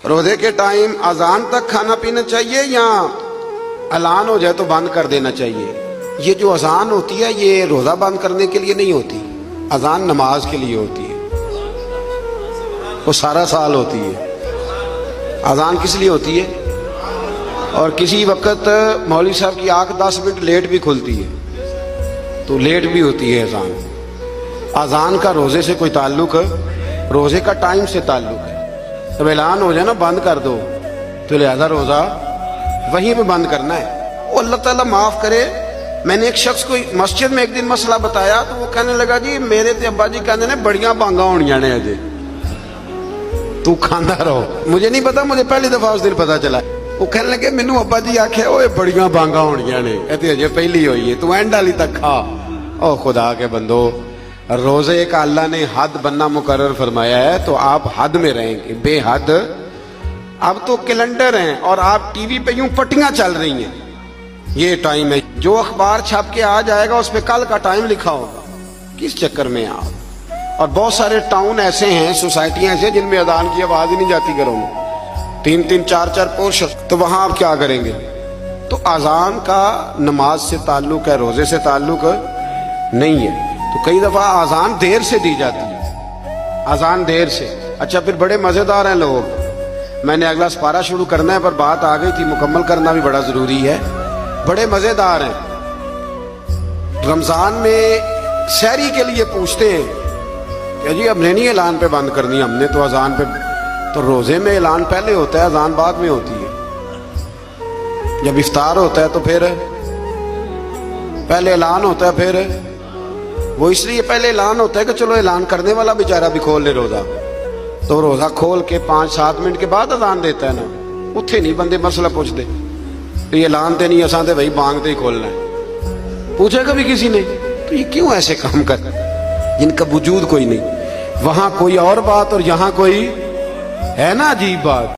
रोजे के टाइम अजान तक खाना पीना चाहिए या ऐलान हो जाए तो बंद कर देना चाहिए? ये जो अजान होती है ये रोजा बंद करने के लिए नहीं होती, अजान नमाज के लिए होती है, वो सारा साल होती है। अजान किस लिए होती है? और किसी वक्त मौलवी साहब की आंख 10 मिनट लेट भी खुलती है तो लेट भी होती है अजान। अजान का रोजे से कोई ताल्लुक, रोजे का टाइम से ताल्लुक है। जब ऐलान हो जाए ना बंद कर दो तो लिहाजा रोजा वहीं पे बंद करना है। वो अल्लाह ताला माफ करे, मैंने एक शख्स को मस्जिद में एक दिन मसला बताया तो वो कहने लगा जी मेरे ते अब्बा जी कहने ने बड़ियां बांगा होनियां ने अजे, तू खांदा रहो। मुझे नहीं पता, मुझे पहली दफा उस दिन पता चला। वो कहने लगे मैनू अब्बा जी आखे ओए बड़ियां बांगा होनियां ने, कहते अजे पहली हुई है, तू एंड वाली तक खा। ओ खुदा के बंदो, रोजे का अल्लाह ने हद बनना मुकर्रर फरमाया है तो आप हद में रहेंगे, बेहद। अब तो कैलेंडर हैं और आप टीवी पे यूं पट्टियां चल रही हैं, ये टाइम है, जो अखबार छप के आ जाएगा उस पे कल का टाइम लिखा होगा। किस चक्कर में आप? और बहुत सारे टाउन ऐसे हैं, सोसाइटियां ऐसे जिनमें अजान की आवाज ही नहीं जाती घरों में, 3-3, 4-4 पोर्शन, तो वहां आप क्या करेंगे? तो अजान का नमाज से ताल्लुक है, रोजे से ताल्लुक नहीं है। तो कई दफा अजान देर से दी जाती है, अजान देर से। अच्छा फिर बड़े मजेदार हैं लोग, मैंने अगला सपारा शुरू करना है पर बात आ गई थी, मुकम्मल करना भी बड़ा जरूरी है। बड़े मजेदार हैं, रमजान में सहरी के लिए पूछते हैं कि जी हमने नहीं ऐलान पे बंद करनी, हमने तो अजान पे। तो रोजे में ऐलान पहले होता है, अजान बाद में होती है। जब इफ्तार होता है तो फिर पहले ऐलान होता है, फिर वो इसलिए पहले ऐलान होता है कि चलो ऐलान करने वाला बेचारा भी खोल ले रोजा, तो रोजा खोल के 5-7 मिनट के बाद अजान देता है ना, उत्थे नहीं बंदे मसला पूछते ये ऐलान ते नहीं, असां ते भाई बांग ते ही खोलना है। पूछा कभी किसी ने? तो ये क्यों ऐसे काम करते जिनका वजूद कोई नहीं? वहां कोई और बात और यहां कोई है ना अजीब बात।